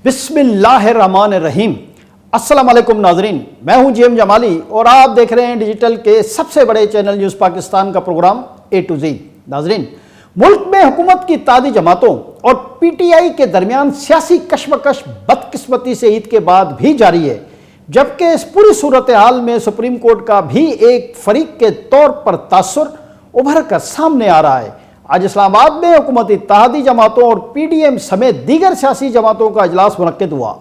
بسم اللہ الرحمن الرحیم۔ السلام علیکم ناظرین، میں ہوں جی ایم جمالی اور آپ دیکھ رہے ہیں ڈیجیٹل کے سب سے بڑے چینل نیوز پاکستان کا پروگرام اے ٹو زی۔ ناظرین، ملک میں حکومت کی اتحادی جماعتوں اور پی ٹی آئی کے درمیان سیاسی کشمکش بدقسمتی سے عید کے بعد بھی جاری ہے، جبکہ اس پوری صورتحال میں سپریم کورٹ کا بھی ایک فریق کے طور پر تاثر ابھر کر سامنے آ رہا ہے۔ آج اسلام آباد میں حکومتی اتحادی جماعتوں اور پی ڈی ایم سمیت دیگر سیاسی جماعتوں کا اجلاس منعقد ہوا،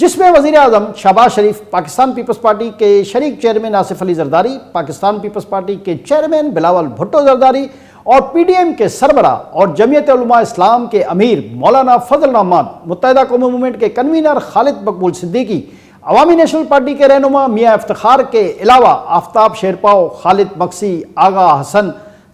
جس میں وزیر اعظم شہباز شریف، پاکستان پیپلز پارٹی کے شریک chairman Asif Ali Zardari, Pakistan Peoples party کے چیئرمین بلاول بھٹو زرداری اور پی ڈی ایم کے سربراہ اور جمعیت علماء اسلام کے امیر مولانا فضل الرحمان، متحدہ قومی موومنٹ کے کنوینر خالد مقبول صدیقی، عوامی نیشنل پارٹی کے رہنما میاں افتخار کے علاوہ آفتاب شیرپاؤ، خالد مکسی، آغا حسن،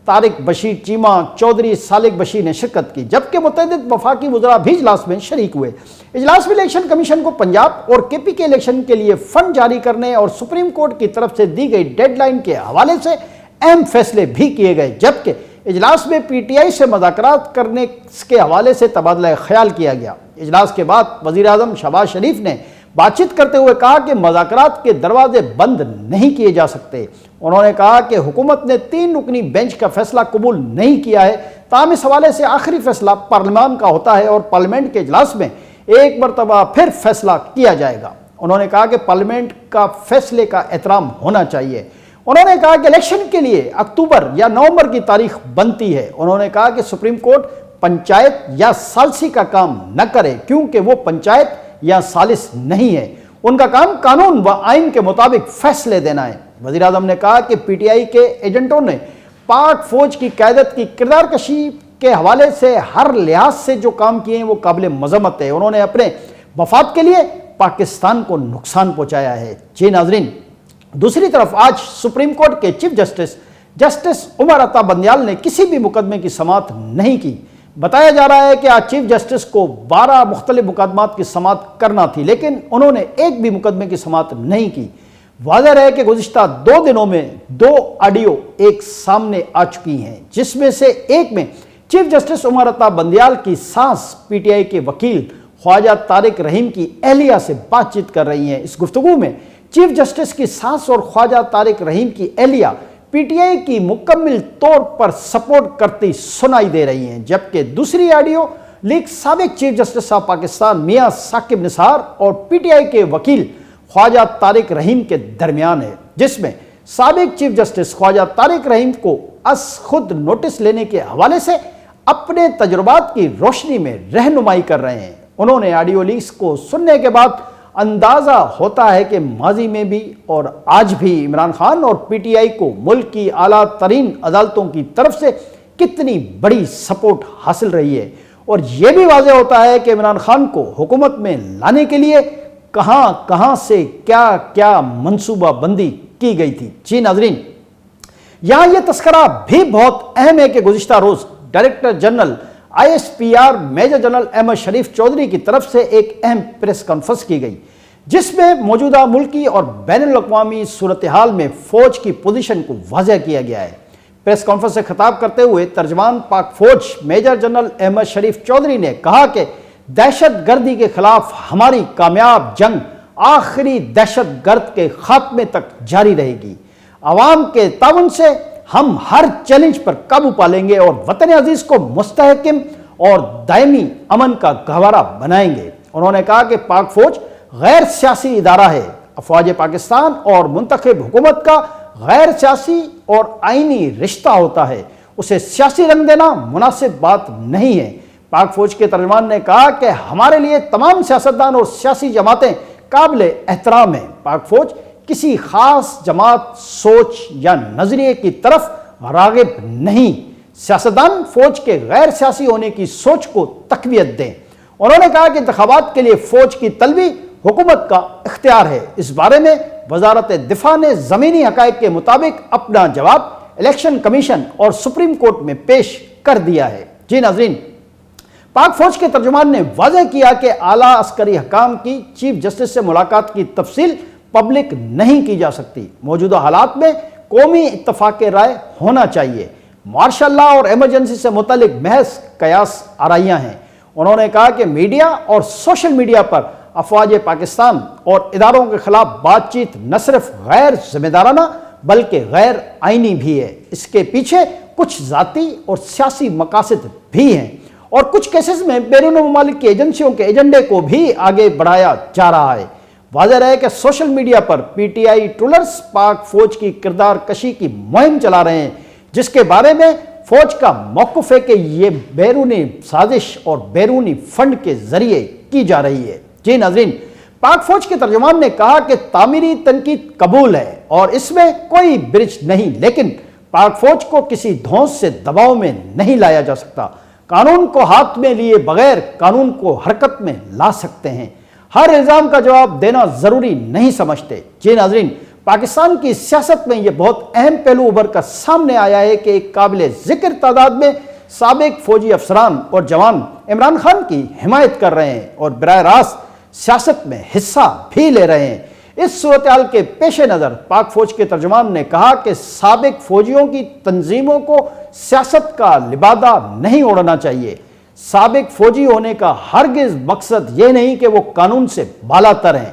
طارق بشیر چیمہ، چودھری سالک بشیر نے شرکت کی، جبکہ متعدد وفاقی وزراء بھی اجلاس میں شریک ہوئے۔ اجلاس میں الیکشن کمیشن کو پنجاب اور کے پی کے الیکشن کے لیے فنڈ جاری کرنے اور سپریم کورٹ کی طرف سے دی گئی ڈیڈ لائن کے حوالے سے اہم فیصلے بھی کیے گئے، جبکہ اجلاس میں پی ٹی آئی سے مذاکرات کرنے کے حوالے سے تبادلہ خیال کیا گیا۔ اجلاس کے بعد وزیر اعظم شہباز شریف نے بات چیت کرتے ہوئے کہا کہ مذاکرات کے دروازے بند نہیں کیے جا سکتے۔ انہوں نے کہا کہ حکومت نے 3 رکنی بینچ کا فیصلہ قبول نہیں کیا ہے، تاہم اس حوالے سے آخری فیصلہ پارلیمان کا ہوتا ہے اور پارلیمنٹ کے اجلاس میں ایک مرتبہ پھر فیصلہ کیا جائے گا۔ انہوں نے کہا کہ پارلیمنٹ کا فیصلے کا احترام ہونا چاہیے۔ انہوں نے کہا کہ الیکشن کے لیے اکتوبر یا نومبر کی تاریخ بنتی ہے۔ انہوں نے کہا کہ سپریم کورٹ پنچایت یا ثالثی کا کام نہ کرے، کیونکہ وہ پنچایت یا ثالث نہیں ہے، ان کا کام قانون و آئین کے مطابق فیصلے دینا ہے۔ وزیر اعظم نے کہا کہ پی ٹی آئی کے ایجنٹوں نے پاک فوج کی قیادت کی کردار کشی کے حوالے سے ہر لحاظ سے جو کام کیے ہیں وہ قابل مذمت ہے۔ انہوں نے اپنے مفاد کے لیے پاکستان کو نقصان پہنچایا ہے۔ جی ناظرین، دوسری طرف آج سپریم کورٹ کے چیف جسٹس عمر عطا بندیال نے کسی بھی مقدمے کی سماعت نہیں کی۔ بتایا جا رہا ہے کہ آج چیف جسٹس کو 12 مختلف مقدمات کی سماعت کرنا تھی، لیکن انہوں نے ایک بھی مقدمے کی سماعت نہیں کی۔ واضح ہے کہ گزشتہ 2 دنوں میں 2 آڈیو ایک سامنے آ چکی ہیں، جس میں سے ایک میں چیف جسٹس عمر عطا بندیال کی ساس پی ٹی آئی کے وکیل خواجہ طارق رحیم کی اہلیہ سے بات چیت کر رہی ہیں۔ اس گفتگو میں چیف جسٹس کی ساس اور خواجہ طارق رحیم کی اہلیہ پی ٹی آئی کی مکمل طور پر سپورٹ کرتی سنائی دے رہی ہیں، جبکہ دوسری آڈیو لیک سابق چیف جسٹس آف پاکستان میاں ثاقب نثار اور پی ٹی آئی کے وکیل خواجہ طارق رحیم کے درمیان ہے، جس میں سابق چیف جسٹس خواجہ طارق رحیم کو از خود نوٹس لینے کے حوالے سے اپنے تجربات کی روشنی میں رہنمائی کر رہے ہیں۔ انہوں نے آڈیو لیکس کو سننے کے بعد اندازہ ہوتا ہے کہ ماضی میں بھی اور آج بھی عمران خان اور پی ٹی آئی کو ملک کی اعلیٰ ترین عدالتوں کی طرف سے کتنی بڑی سپورٹ حاصل رہی ہے، اور یہ بھی واضح ہوتا ہے کہ عمران خان کو حکومت میں لانے کے لیے کہاں سے کیا منصوبہ بندی کی گئی تھی۔ جی ناظرین، یہاں یہ تذکرہ بھی بہت اہم ہے کہ گزشتہ روز director general I S P R major general Ahmed Sharif Chaudhry کی طرف سے ایک اہم پریس کانفرنس کی گئی، جس میں موجودہ ملکی اور بین الاقوامی صورتحال میں فوج کی پوزیشن کو واضح کیا گیا ہے۔ پریس کانفرنس سے خطاب کرتے ہوئے ترجمان پاک فوج میجر جنرل احمد شریف چودھری نے کہا کہ دہشت گردی کے خلاف ہماری کامیاب جنگ آخری دہشت گرد کے خاتمے تک جاری رہے گی۔ عوام کے تعاون سے ہم ہر چیلنج پر قابو پا لیں گے اور وطن عزیز کو مستحکم اور دائمی امن کا گہوارہ بنائیں گے۔ انہوں نے کہا کہ پاک فوج غیر سیاسی ادارہ ہے۔ افواج پاکستان اور منتخب حکومت کا غیر سیاسی اور آئینی رشتہ ہوتا ہے، اسے سیاسی رنگ دینا مناسب بات نہیں ہے۔ پاک فوج کے ترجمان نے کہا کہ ہمارے لیے تمام سیاستدان اور سیاسی جماعتیں قابل احترام ہیں۔ پاک فوج کسی خاص جماعت، سوچ یا نظریے کی طرف راغب نہیں۔ سیاستدان فوج کے غیر سیاسی ہونے کی سوچ کو تقویت دیں۔ انہوں نے کہا کہ انتخابات کے لیے فوج کی طلبی حکومت کا اختیار ہے۔ اس بارے میں وزارت دفاع نے زمینی حقائق کے مطابق اپنا جواب الیکشن کمیشن اور سپریم کورٹ میں پیش کر دیا ہے۔ جی ناظرین، پاک فوج کے ترجمان نے واضح کیا کہ اعلیٰ عسکری حکام کی چیف جسٹس سے ملاقات کی تفصیل پبلک نہیں کی جا سکتی۔ موجودہ حالات میں قومی اتفاق رائے ہونا چاہیے۔ مارشل لا اور ایمرجنسی سے متعلق محض قیاس آرائیاں ہیں۔ انہوں نے کہا کہ میڈیا اور سوشل میڈیا پر افواج پاکستان اور اداروں کے خلاف بات چیت نہ صرف غیر ذمہ دارانہ بلکہ غیر آئینی بھی ہے۔ اس کے پیچھے کچھ ذاتی اور سیاسی مقاصد بھی ہیں اور کچھ کیسز میں بیرون ممالک کی ایجنسیوں کے ایجنڈے کو بھی آگے بڑھایا جا رہا ہے۔ واضح رہے کہ سوشل میڈیا پر P T I trollers Pak فوج کی کردار کشی کی مہم چلا رہے ہیں، جس کے بارے میں فوج کا موقف ہے کہ یہ بیرونی سازش اور بیرونی فنڈ کے ذریعے کی جا رہی ہے۔ جی ناظرین، پاک فوج کے ترجمان نے کہا کہ تعمیری تنقید قبول ہے اور اس میں کوئی برج نہیں، لیکن پاک فوج کو کسی دھونس سے دباؤ میں نہیں لایا جا سکتا۔ قانون کو ہاتھ میں لیے بغیر قانون کو حرکت میں لا سکتے ہیں۔ ہر الزام کا جواب دینا ضروری نہیں سمجھتے۔ جی ناظرین، پاکستان کی سیاست میں یہ بہت اہم پہلو ابھر کر سامنے آیا ہے کہ ایک قابل ذکر تعداد میں سابق فوجی افسران اور جوان عمران خان کی حمایت کر رہے ہیں اور براہ راست سیاست میں حصہ بھی لے رہے ہیں۔ اس صورتحال کے پیش نظر پاک فوج کے ترجمان نے کہا کہ سابق فوجیوں کی تنظیموں کو سیاست کا لبادہ نہیں اوڑھنا چاہیے۔ سابق فوجی ہونے کا ہرگز مقصد یہ نہیں کہ وہ قانون سے بالا تر ہیں۔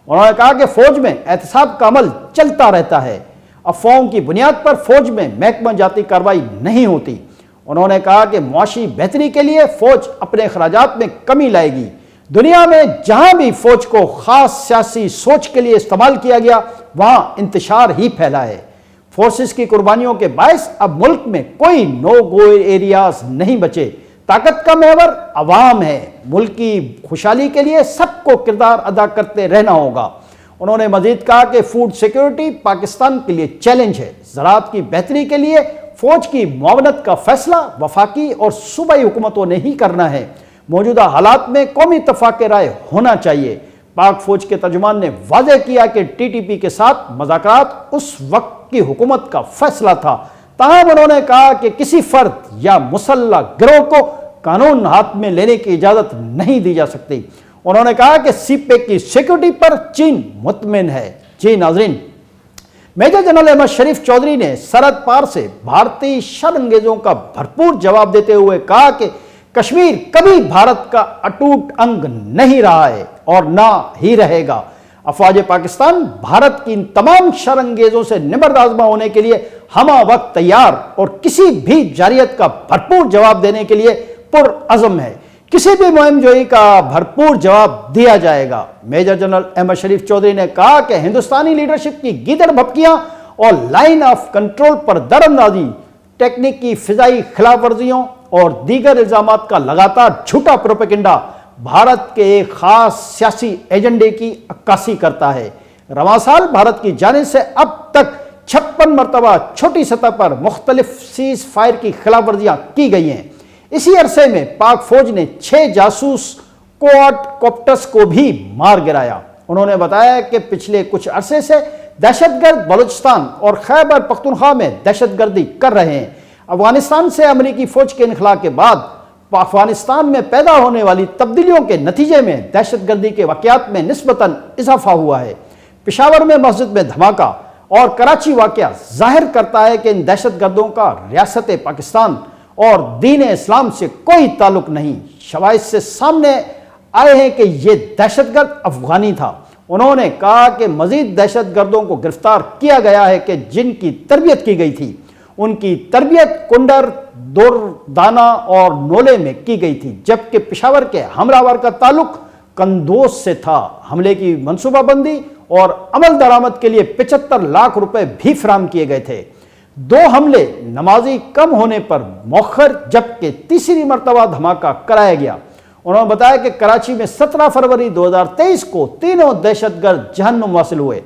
انہوں نے کہا کہ فوج میں احتساب کا عمل چلتا رہتا ہے۔ افواہوں کی بنیاد پر فوج میں محکمہ جاتی کارروائی نہیں ہوتی۔ انہوں نے کہا کہ معاشی بہتری کے لیے فوج اپنے اخراجات میں کمی لائے گی۔ دنیا میں جہاں بھی فوج کو خاص سیاسی سوچ کے لیے استعمال کیا گیا وہاں انتشار ہی پھیلا ہے۔ فورسز کی قربانیوں کے باعث اب ملک میں کوئی نو گو ایریاز نہیں بچے۔ طاقت کا محور عوام ہے۔ ملک کی خوشحالی کے لیے سب کو کردار ادا کرتے رہنا ہوگا۔ انہوں نے مزید کہا کہ فوڈ سیکیورٹی پاکستان کے لیے چیلنج ہے۔ زراعت کی بہتری کے لیے فوج کی معاونت کا فیصلہ وفاقی اور صوبائی حکومتوں نے ہی کرنا ہے۔ موجودہ حالات میں قومی اتفاق رائے ہونا چاہیے۔ پاک فوج کے ترجمان نے واضح کیا کہ ٹی ٹی پی کے ساتھ مذاکرات اس وقت کی حکومت کا فیصلہ تھا، تاہم انہوں نے کہا کہ کسی فرد یا مسلح گروہ کو قانون ہاتھ میں لینے کی اجازت نہیں دی جا سکتی۔ انہوں نے کہا کہ سی پیک کی سیکیورٹی پر چین مطمئن ہے۔ جی ناظرین، میجر جنرل احمد شریف چودھری نے سرحد پار سے بھارتی شر انگیزوں کا بھرپور جواب دیتے ہوئے کہا کہ کشمیر کبھی بھارت کا اٹوٹ انگ نہیں رہا ہے اور نہ ہی رہے گا۔ افواج پاکستان بھارت کی ان تمام شر انگیزوں سے نبرد آزما ہونے کے لیے ہمہ وقت تیار اور کسی بھی جارحیت کا بھرپور جواب دینے کے لیے پرعزم ہے۔ کسی بھی مہم جوئی کا بھرپور جواب دیا جائے گا۔ میجر جنرل احمد شریف چودھری نے کہا کہ ہندوستانی لیڈرشپ کی گیدڑ بھپکیاں اور لائن آف کنٹرول پر در اندازی، ٹیکنیک کی فضائی خلاف ورزیوں اور دیگر الزامات کا لگاتار جھوٹا پروپیگنڈا بھارت کے ایک خاص سیاسی ایجنڈے کی عکاسی کرتا ہے۔ رواں سال بھارت کی جانب سے اب تک 56 مرتبہ چھوٹی سطح پر مختلف سیز فائر کی خلاف ورزیاں کی گئی ہیں۔ اسی عرصے میں پاک فوج نے 6 جاسوس کوآڈ کاپٹرز کو بھی مار گرایا۔ انہوں نے بتایا کہ پچھلے کچھ عرصے سے دہشت گرد بلوچستان اور خیبر پختونخوا میں دہشت گردی کر رہے ہیں۔ افغانستان سے امریکی فوج کے انخلاء کے بعد افغانستان میں پیدا ہونے والی تبدیلیوں کے نتیجے میں دہشت گردی کے واقعات میں نسبتاً اضافہ ہوا ہے۔ پشاور میں مسجد میں دھماکہ اور کراچی واقعہ ظاہر کرتا ہے کہ ان دہشت گردوں کا ریاست پاکستان اور دین اسلام سے کوئی تعلق نہیں۔ شواہد سے سامنے آئے ہیں کہ یہ دہشت گرد افغانی تھا۔ انہوں نے کہا کہ مزید دہشت گردوں کو گرفتار کیا گیا ہے کہ جن کی تربیت کی گئی تھی۔ ان کی تربیت کنڈر، دوردانہ اور نولے میں کی گئی تھی، جبکہ پشاور کے حملہ آور کا تعلق قندوز سے تھا۔ حملے کی منصوبہ بندی اور عمل درآمد کے لیے 75 لاکھ روپے بھی فراہم کیے گئے تھے۔ 2 حملے نمازی کم ہونے پر مؤخر، جبکہ تیسری مرتبہ دھماکہ کرایا گیا۔ انہوں نے بتایا کہ کراچی میں 17 فروری 2023 کو تینوں دہشت گرد جہنم واصل ہوئے۔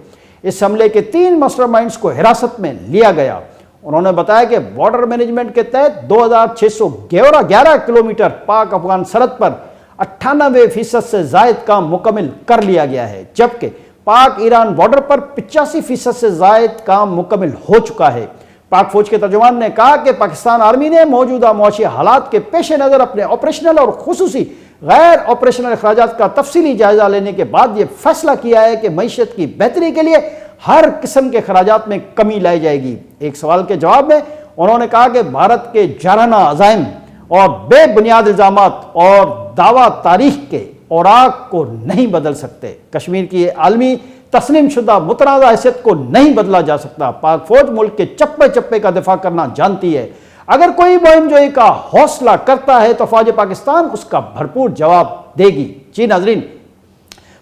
اس حملے کے 3 ماسٹر مائنڈز کو حراست میں لیا گیا۔ انہوں نے بتایا کہ بارڈر مینجمنٹ کے تحت 2611 کلومیٹر پاک افغان سرحد پر 98% سے زائد کام مکمل کر لیا گیا ہے، جبکہ پاک ایران بارڈر پر 85% سے زائد کام مکمل ہو چکا ہے۔ پاک فوج کے ترجمان نے کہا کہ پاکستان آرمی نے موجودہ معاشی حالات کے پیش نظر اپنے آپریشنل اور خصوصی غیر آپریشنل اخراجات کا تفصیلی جائزہ لینے کے بعد یہ فیصلہ کیا ہے کہ معیشت کی بہتری کے لیے ہر قسم کے اخراجات میں کمی لائی جائے گی۔ ایک سوال کے جواب میں انہوں نے کہا کہ بھارت کے جارحانہ عزائم اور بے بنیاد الزامات اور دعویٰ تاریخ کے اوراق کو نہیں بدل سکتے۔ کشمیر کی عالمی تسلیم شدہ متنازع حیثیت کو نہیں بدلا جا سکتا۔ پاک فوج ملک کے چپے چپے کا دفاع کرنا جانتی ہے۔ اگر کوئی مہم جوئی کا حوصلہ کرتا ہے تو فوج پاکستان اس کا بھرپور جواب دے گی۔ جی ناظرین،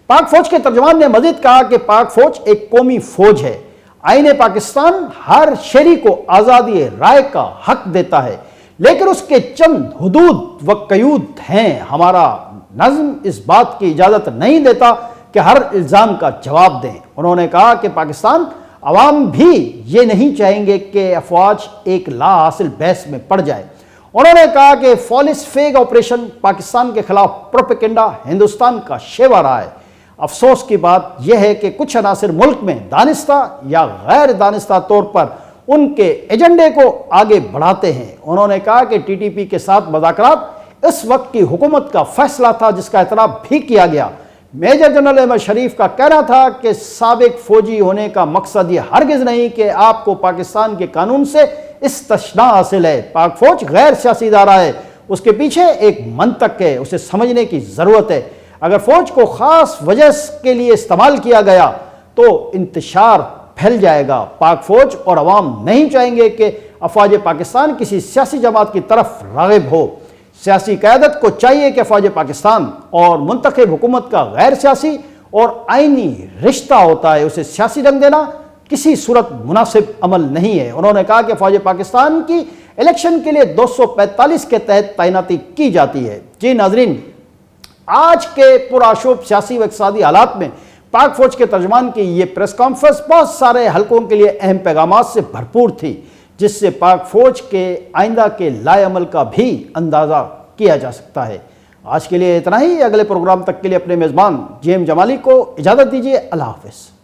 پاک فوج کے ترجمان نے مزید کہا کہ پاک فوج ایک قومی فوج ہے۔ آئین پاکستان ہر شہری کو آزادی رائے کا حق دیتا ہے، لیکن اس کے چند حدود و قیود ہیں۔ ہمارا نظم اس بات کی اجازت نہیں دیتا کہ ہر الزام کا جواب دیں۔ انہوں نے کہا کہ پاکستان عوام بھی یہ نہیں چاہیں گے کہ افواج ایک لا حاصل بحث میں پڑ جائے۔ انہوں نے کہا کہ فالس فلیگ آپریشن پاکستان کے خلاف پروپیگنڈا ہندوستان کا شیوا رہا ہے۔ افسوس کی بات یہ ہے کہ کچھ عناصر ملک میں دانستہ یا غیر دانستہ طور پر ان کے ایجنڈے کو آگے بڑھاتے ہیں۔ انہوں نے کہا کہ ٹی ٹی پی کے ساتھ مذاکرات اس وقت کی حکومت کا فیصلہ تھا جس کا اعتراف بھی کیا گیا۔ میجر جنرل احمد شریف کا کہنا تھا کہ سابق فوجی ہونے کا مقصد یہ ہرگز نہیں کہ آپ کو پاکستان کے قانون سے استثناء حاصل ہے۔ پاک فوج غیر سیاسی ادارہ ہے، اس کے پیچھے ایک منطق ہے، اسے سمجھنے کی ضرورت ہے۔ اگر فوج کو خاص وجہ کے لیے استعمال کیا گیا تو انتشار پھیل جائے گا۔ پاک فوج اور عوام نہیں چاہیں گے کہ افواج پاکستان کسی سیاسی جماعت کی طرف راغب ہو۔ سیاسی قیادت کو چاہیے کہ افواج پاکستان اور منتخب حکومت کا غیر سیاسی اور آئینی رشتہ ہوتا ہے، اسے سیاسی رنگ دینا کسی صورت مناسب عمل نہیں ہے۔ انہوں نے کہا کہ افواج پاکستان کی الیکشن کے لیے 245 کے تحت تعیناتی کی جاتی ہے۔ جی ناظرین، آج کے پرآشوب سیاسی و اقتصادی حالات میں پاک فوج کے ترجمان کی یہ پریس کانفرنس بہت سارے حلقوں کے لیے اہم پیغامات سے بھرپور تھی، جس سے پاک فوج کے آئندہ کے لائے عمل کا بھی اندازہ کیا جا سکتا ہے۔ آج کے لیے اتنا ہی۔ اگلے پروگرام تک کے لیے اپنے میزبان جیم جمالی کو اجازت دیجیے۔ اللہ حافظ۔